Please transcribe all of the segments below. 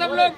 आप लोग।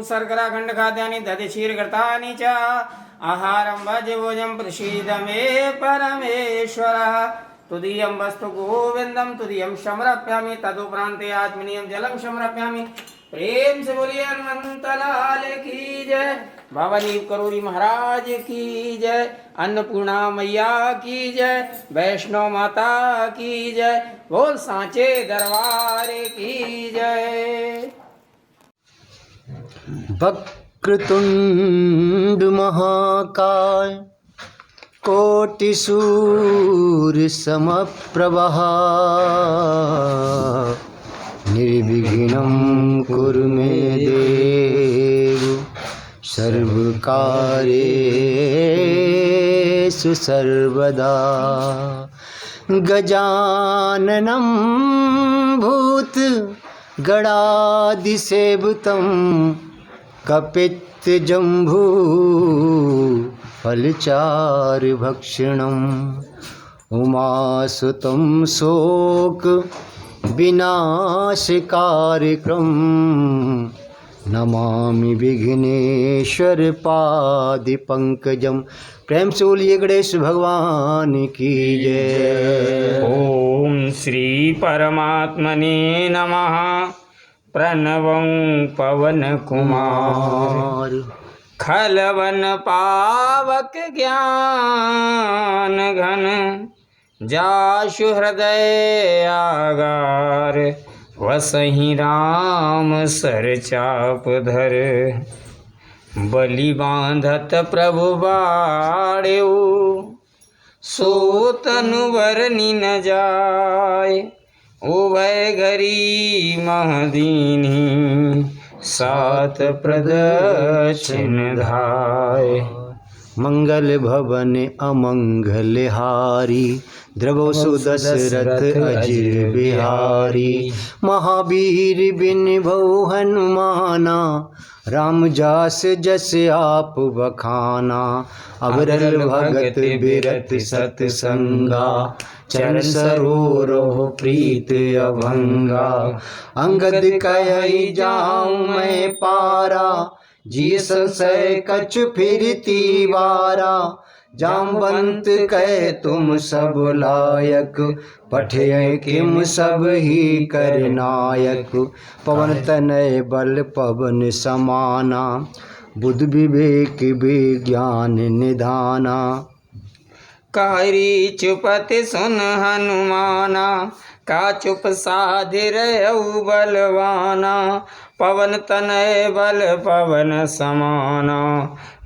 शर्कराखंड खाद्यानि दधिक्षीरघृतानि च आहारं भोजं प्रसीद मे परमेश्वरः तुदीयं वस्तु गोविंदम तुदीयं समर्पयामि तदुपरांते आत्मनीयं जलम समर्पयामि। प्रेम से बोलिए हनुमंत लाल की जय, बाबा नीव करोरी महाराज की जय, अन्नपूर्णा मैया की जय, वैष्णव माता की जय, बोल सांचे दरबार की जय। वक्रतुंड महाकाय कोटिसूर्य समप्रभः निर्विघ्नं कुरु मे देव सर्वकार्येषु सर्वदा। गजाननं भूत गणाधिसेवितं कपित्तजम्बू फलचारुभक्षणम् उमासुतं शोक विनाशकारकम् नमामि विघ्नेश्वर पादपंकजम। प्रेम से बोलिए गणेश भगवान की जय। ओम श्री परमात्मने नमः। प्रणवं पवन कुमार खलवन पावक ज्ञान घन जासु हृदय आगार वसहि राम सर चाप धर बलि बांधत प्रभु बाड़ेऊ सो तनुवर न जाय उभय घरी महदीनी सात प्रदक्षिण धाय। मंगल भवन अमंगल हारी द्रवो सुदशरथ अजिर बिहारी महावीर बिन भौ हनुमाना राम जास जस आप बखाना अबरल भगत बिरत सतसंगा चरण सरोरह प्रीत अभंगा अंगद कहि जाऊं मैं पारा जी संशय कछु फिरती वारा जामवंत कह तुम सब लायक पठय किम सब ही कर नायक पवन तनय बल पवन समाना बुद्ध विवेक विज्ञान निधाना। कारी चुपत सुन हनुमाना का चुप साधिर बलवाना पवन तनय बल पवन समाना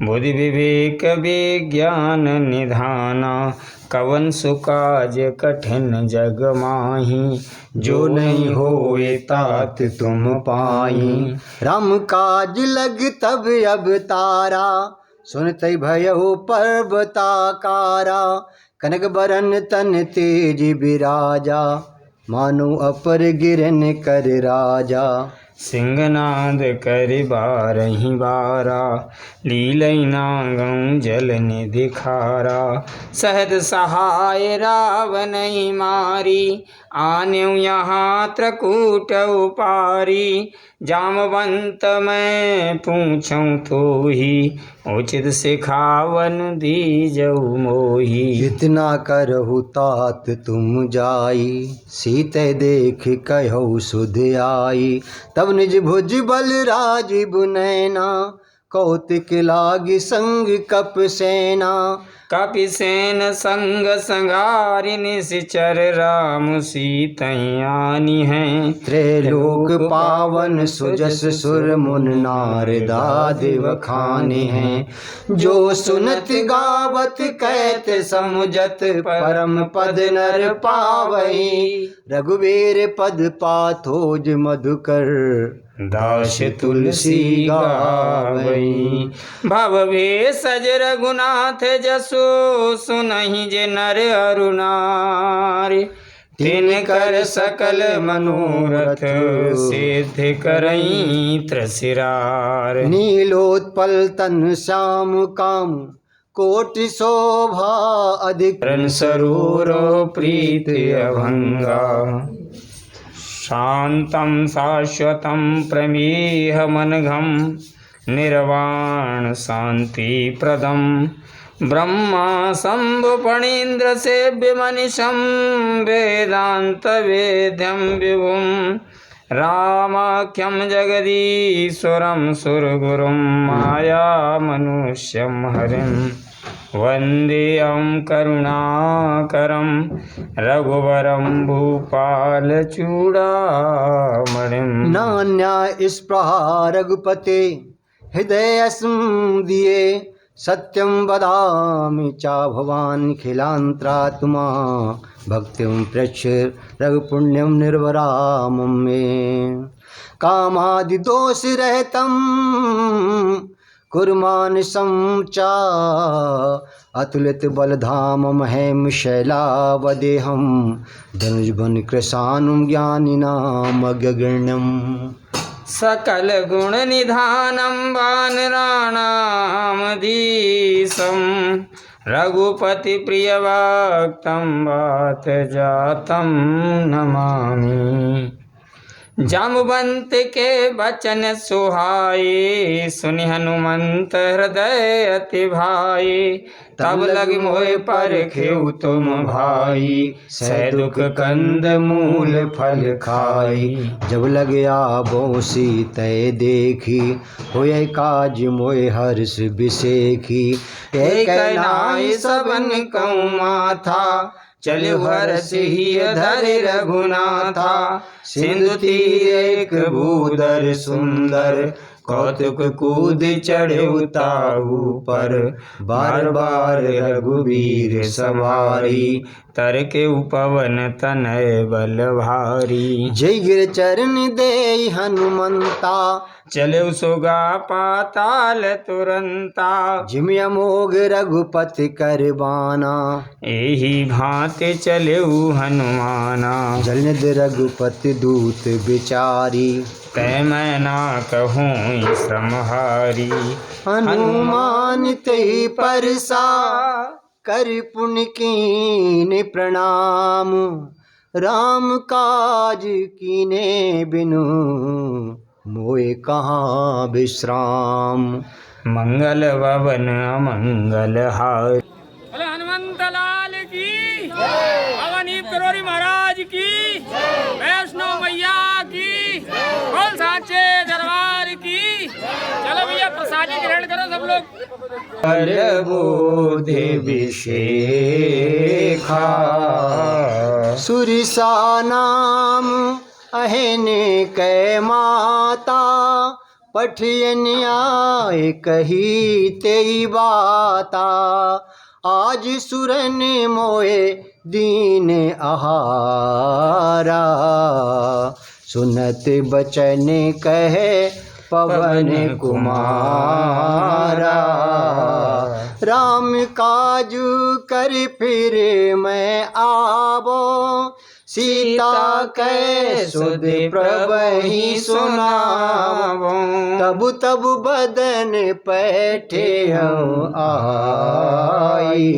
बुद्धि विवेक विज्ञान निधाना कवन सुकाज कठिन जग माही जो नहीं होए तात तुम पाई। राम काज लग तब अब तारा सुनते भयउ पर्वताकारा कनक बरन तन तेज बिराजा मानो अपर गिरन कर राजा सिंहनाद कर बारही बारा लीलैना गौ जल निधि खारा सहद सहाय रावण मारी आन्यु यहाँ त्रकूट उपारी, जामवंत मैं पूछूं तो ही, उचित सिखावन दीजऊ मोही। इतना करहु तात तुम जाई, सीते देख कहु सुध आई। तब निज भुज बल राजीव नैना, कौतिक लागी संग कप सेना। कपिसेन संग संगारि निश्चर, राम सीतयानी हैं। त्रैलोक पावन सुजस सुर मुन नारदादि बखाने हैं। जो सुनत गावत कहत समुझत, परम पद नर पावई। रघुवीर पद पाथोज मधुकर, दास तुलसी गावई। भव भेषज रघुनाथ जसो, सुनहि जे नर अरु नारी। तिनकर सकल मनोरथ, सिद्ध करई त्रसिरार। नीलोत्पल तन श्याम काम, कोटि शोभा अधिक। रन सरोवर प्रीत अभंगा, शांतं शाश्वतं प्रमेह मनघम। निर्वाण शांति प्रदम, ब्रह्मा शंभु फणीन्द्र सेव्य मनिषं। वेदांत वेद्यं विभुं, रामाख्यं जगदीश्वरं सुरगुरुं। माया मनुष्यं हरिं, वन्देऽहं करुणाकरं। रघुवरं भूपाल चूड़ामणिं। नान्या स्पृहा रघुपते, हृदय दिए। सत्यं वदामि चा भवान् खिलांतरात्मा। भक्तिं प्रच्छ रघुपुण्यं निर्वरामं मे। कामादि दोष रहितं कुर्मानसं चा। अतुलित बलधामं हेम शैलावदेहं। धनुजबन कृशानुं ज्ञानिनां अग्रगण्यम्। सकल गुण निधानं वानराणामधीशं। रघुपति प्रिय भक्तं वात जातं नमामि। जामवंत के बचन सुहाए, सुनि हनुमंत हृदय अति भाई। तब लग मोहि परखेउ तुम भाई, सह दुख कंद मूल फल खाई। जब लग आबो सीतै देखी, होय काज मोहि हर्ष बिसेखी। एक नाई सबन कहूँ माथा, चलु हर्ष ही धरि रघुनाथा। सिंधु तीर एक भूधर सुंदर, कौतुक कूद चढ़े ताहू पर। बार बार रघुवीर सवारी, तर के उपवन तनय बल भारी। जय गिर चरण दे हनुमंता, चले सुगा पाताल तुरंता। जिम अमोघ रघुपति करबाना, एही भांति चले हनुमाना। जलनिध रघुपति दूत विचारी, तै मैं ना कहूँ श्रमहारी। हनुमान ते परसा, कर पुण्य कीन्ह प्रणाम। राम काज कीन्हे बिनु, मोए कहाँ विश्राम। मंगल भवन अमंगल हार। बोले हनुमंत लाल की, भवानी करोरी महाराज की, वैष्णो मैया की, बोल साचे दरबार की। चलो भैया प्रसादी ग्रहण करो सब लोग। बोधे विशेखा, सुरिसा नाम अहने कै माता। पठियन आए कही तेई बाता, आज सुरन मोए दीन आहारा। सुनत बचन कहे पवन कुमारा। राम काजू कर फिर मैं आवो, सीता कै सुध प्रभहि सुनावो। तब तब बदन पैठे आई,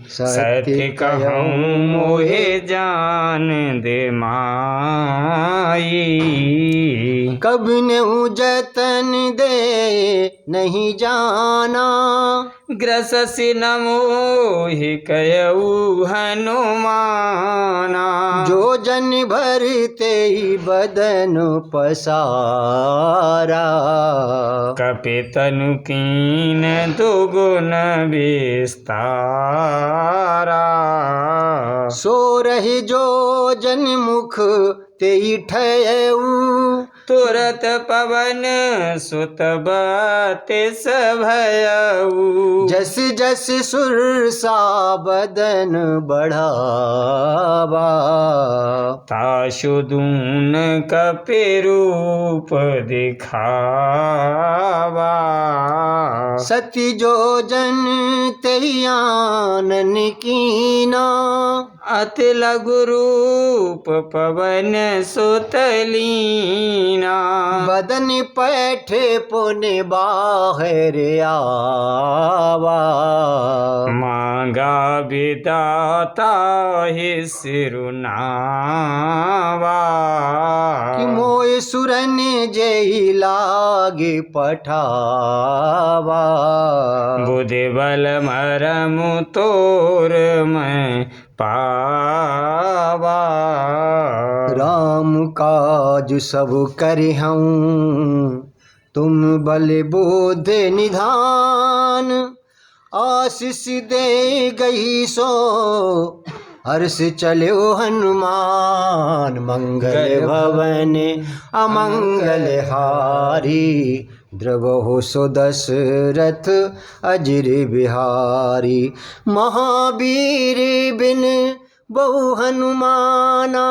सत्य कहूँ मोहे जान दे माई। कभी नेहु जतन दे नहीं जाना, ग्रससि न मोहि कयऊ हनुमाना। जो जन भरते ही बदन पसारा, कपि तनु कीन दुगुन विस्तारा। सो रही जो जन मुख तेई ठयऊ, तुरत पवन सुत बतिस भयऊ। जस जस सुरसा बदन बढ़ावा, ताशु दून कपि रूप दिखावा। सती जो जन तेई आनन कीना, अति लघु रूप पवन सुत लीना। बदन पैठे पुनि बाहर आवा, मांगा विदाता ही सिरुनावा। कि मोय सुरन जय लागे पठावा। बुद्धि बल मरमु तोर मैं पावा। राम काज सब करिहऊँ, तुम बल बुद्धि निधान। आशीष दे गई सो हर्ष चलो हनुमान। मंगल भवन अमंगल हारी, द्रवहु सो दशरथ अजिर बिहारी। महावीर बिन बहु हनुमाना,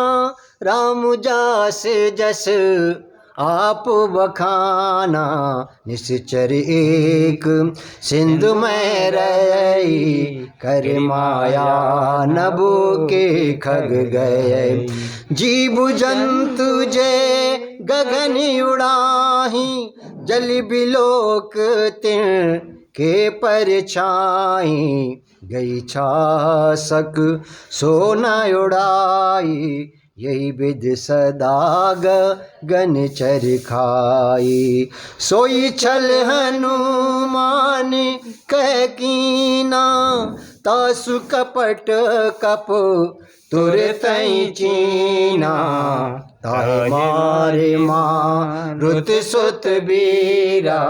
राम जास जस आप बखाना। निश्चर एक सिंधु में रही, कर माया नभो के खग गए। जीव जंतु जय गगन उड़ाही, जल बिलोक तिन के परछाई। गई छासक सोना उड़ाई, यही विध सदा गगन चरखाई। सोई छल हनुमान कह कीना, तासु कपट कप तुरतई चीना। ताहि मारे मारुत सुत बीरा,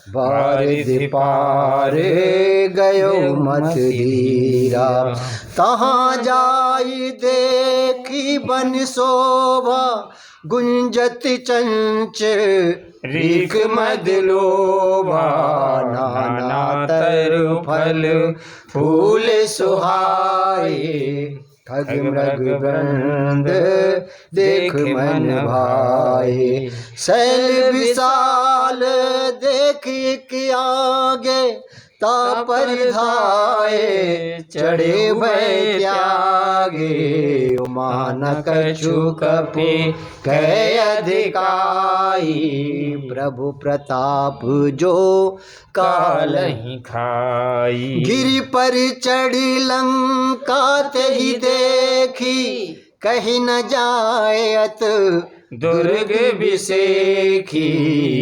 बारिधि पार गयो मत धीरा। तहाँ जाई देखी बन शोभा, गुंजत चंच रीक मद लोभा। नाना तरु फल फूल सुहाए, खग मृग वृंद देख मन भाए। शैल विशाल देख के आगे, तापर धाये चढ़े भय त्यागे। मान कछु कपि कह अधिकाई, प्रभु प्रताप जो कालहि खाई। गिरि पर चढ़ी लंका तेहि देखी, कहीं न जायत दुर्ग विसेखी।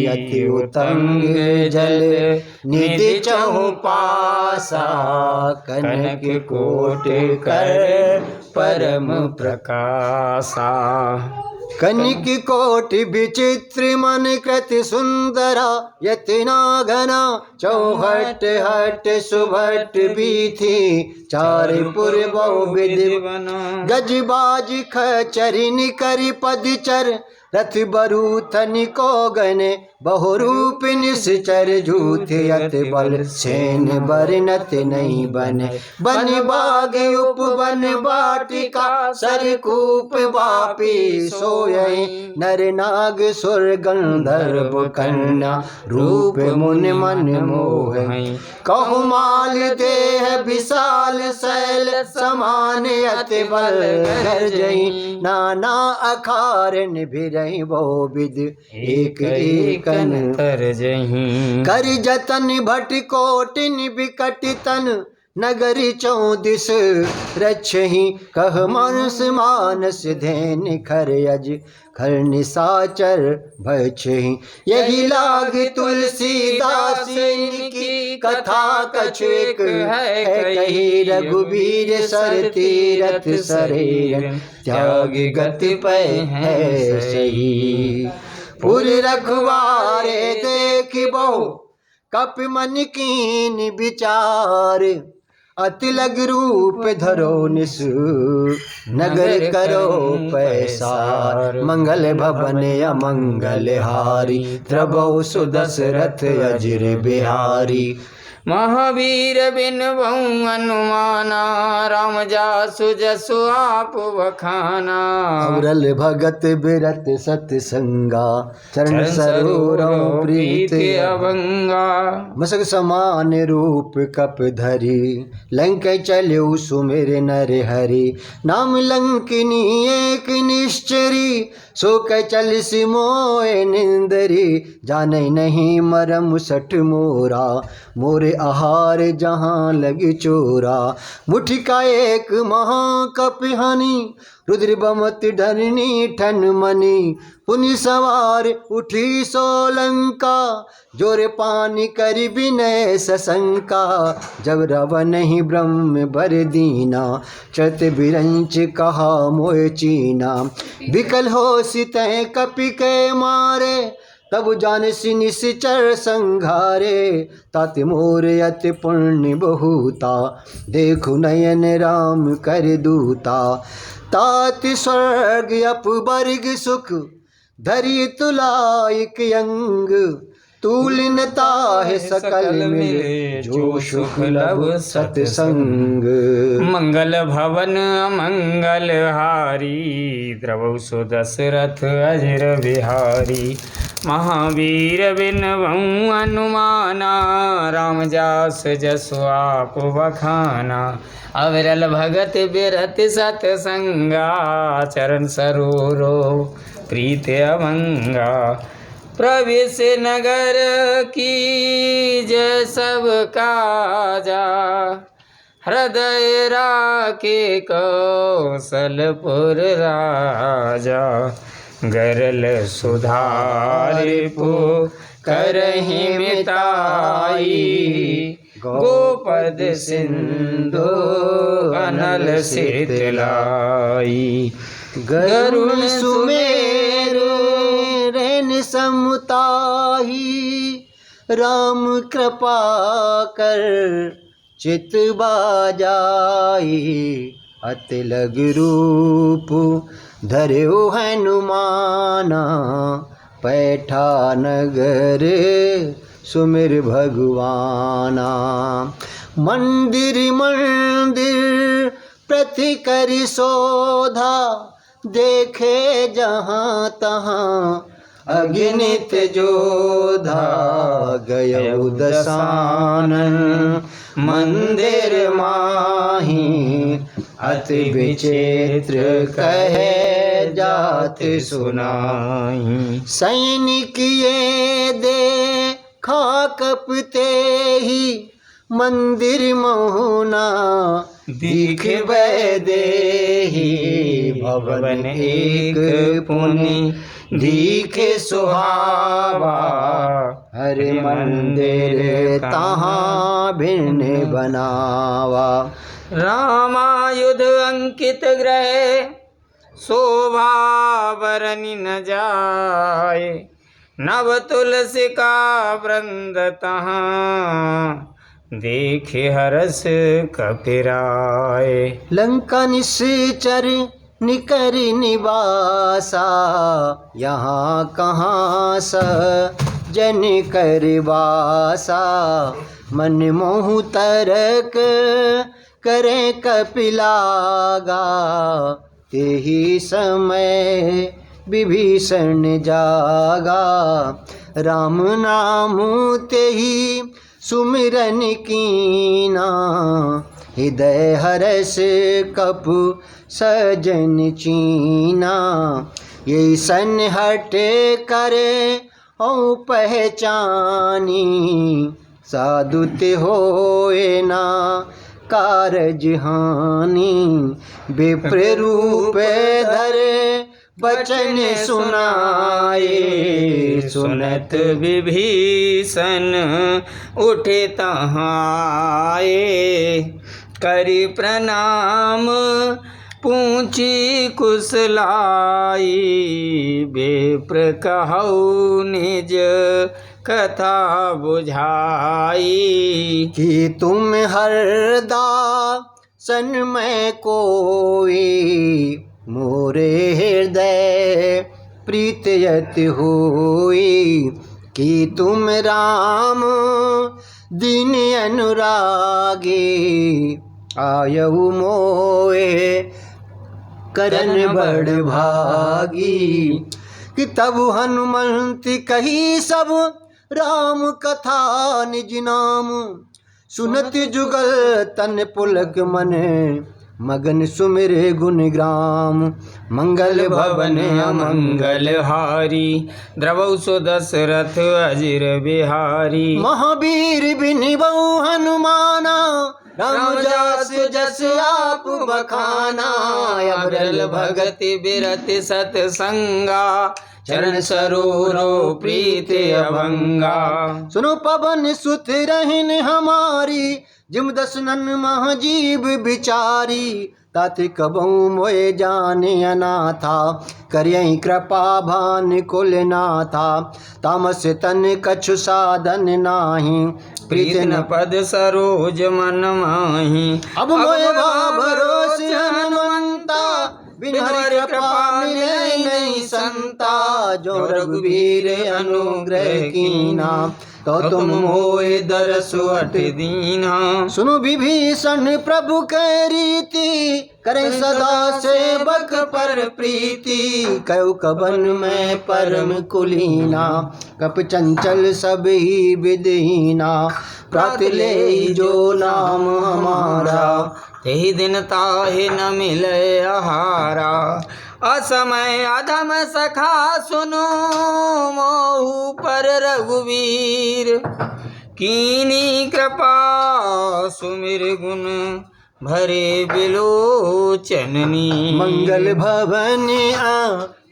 अति उतंग जल निधि चहु पासा, कनक कोट कर परम प्रकाशा। कनिक कोटि विचित्र मन कृति सुंदरा, यतना घना चौहट हट सुभट बीथी। चारिपुर बहुविधि गजबाज खचरिन करि पदचर, रथ बरूथन को गने बहुरूप निश्चर झूठ अत बल सेन बरनत नहीं बने बन बाग उपवन वाटिका सरकूप बापी सोये नर नाग सुर गंधर्व कन्या रूप मुन मन मोहै कहु माल देह विशाल शैल समान अति बल गर्जई नाना अखारन भिरहि बहु विध एक एकन तरजहि कर जतन भट कोटिन विकट तन नगरी 34 रक्षहि कह मानस मानस धैन खर अज खर निसाचर भक्षहि यही लाग तुलसीदास की कथा कछु एक है कही रघुबीर सर तीरथ सरेर त्याग गति पै है सही पुर रखवारे देख बहु कप मन कीन विचार अति लग रूप धरो निसु नगर करो पैसार मंगल भवन अमंगल हारी द्रबहु सुदशरथ अजिर बिहारी महावीर बिन बहु अनुमाना राम जासु जसु आप बखाना अवरल भगत बिरत सतसंगा चरण सरोवर प्रीत अभंगा मसक समान रूप कप धरी लंक चल्यु सुमिर नर हरि नाम लंकिनी एक निश्चरी सो कै चल सिमोए निंदरी जाने नहीं मरम सठ मोरा मोरे आहार जहाँ लगी चोरा मुठी का एक महाकपिहानी रुद्र बमत धरनी ठन मनी पुनि सवार उठी सोलंका जोरे पानी करी विनय सशंका जब रावण ही ब्रह्म बर दीना चत बिरंच कहा मोह चीना विकल हो सितह कपि के मारे तब जानसी निश्चर संघारे ताति मोर अति पुण्य बहुता देखु नयन राम कर दूता ताति स्वर्ग अपवर्ग सुख धरि तुलाइक अंग तूलिनता है सकल मिले जो सुख लब सतसंग मंगल भवन मंगल हारी द्रवौ सुदशरथ अजिर बिहारी महावीर बिन बहु अनुमाना राम जास जसु आप बखाना अविरल भगत बिरत सतसंगा चरण सरोरो प्रीत अभंगा प्रवेश नगर की जय सब काजा हृदय राखे कौशलपुर राजा गरल सुधार पो करहि मिताई गोपद सिंधु अनल शीतलाई गरुण सुमेरु रैन समुताही राम कृपा कर चित बाजाई अति लग रूप धर्यो हनुमाना पैठा नगर सुमिर भगवाना मंदिर मंदिर प्रति करि शोधा देखे जहाँ तहाँ अगणित जोधा गयौ दसानन मंदिर माही अति विचित्र कहे जात सुनाई सैनिक ये दे कपते ही मंदिर मोहना दिख देही भवन एक पुनि दिखे सुहावा हरे मंदिर तहाँ भिन्न बनावा रामायुध अंकित ग्रह शोभा बरनि न जाए नव तुलसी का वृंद तहाँ देखे हरस कपिराए लंका निश्चर निकर निवासा यहाँ कहाँ स जन कर वासा, मन मोहु तरक करें कपिलागा। तेहि समय विभीषण जागा, राम नाम तेहि सुमिरन कीना। हृदय हरस कपु सजन चीना, ये सन हट करे औ पहचानी। साधुत होए ना कारज हानि, विप्र रूप धरे बचन सुनाए। सुनत विभीषण उठे तहाए, करि प्रणाम पूछी कुशलाई। विप्र कहौ निज कथा बुझाई। कि तुम हरदा सन में कोई, मोरे हृदय प्रीतयत होई। कि तुम राम दीन अनुरागे, आयऊ मोए करन बड़ भागी। कि तब हनुमंत कही सब राम कथा निज नाम। सुनत जुगल तन पुलक मन, मगन सुमिर गुणग्राम। मंगल भवन अमंगल हारी, द्रवौ सो दशरथ अजिर बिहारी। महावीर बिनिबऊ हनुमाना, राम जास जस आप बखाना। अबरल भगति बिरति सतसंगा, चरण सरोरो प्रीति अभंगा। सुनो पवन सुत रहन हमारी, जिम दसनन महाजीव बिचारी। ताति कबहु मोए जाने अनाथा, करियहि कृपा भान कुल नाथा। तामस तन कछु साधन नाही, प्रीत न पद सरोज मन माही। अब मोए भरोस हनुमंता, बिन हरि कृपा मिले नहीं संता। जो रघुवीर अनुग्रह कीना, तो तुम होए दरसु अट दीना। सुनो विभीषण प्रभु के रीति, करें सदा सेवक पर प्रीति। कयो कबन में परम कुलीना, कप चंचल सब ही विदहीना। प्रात ले जो नाम हमारा, तेहि दिन ताहि न मिले आहारा। असमय अधम सखा सुनो, मोहु पर रघुवीर। कीनी कृपा सुमिर गुण, भरे बिलोचननी। मंगल भवन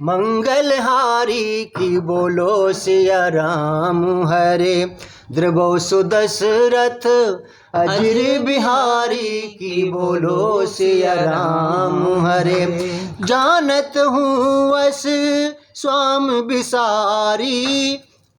मंगल हारी, की बोलो सिया राम हरे। द्रवौ सुदशरथ अजिर बिहारी, की बोलो सिया राम हरे। जानत हूँ वस स्वाम बिसारी,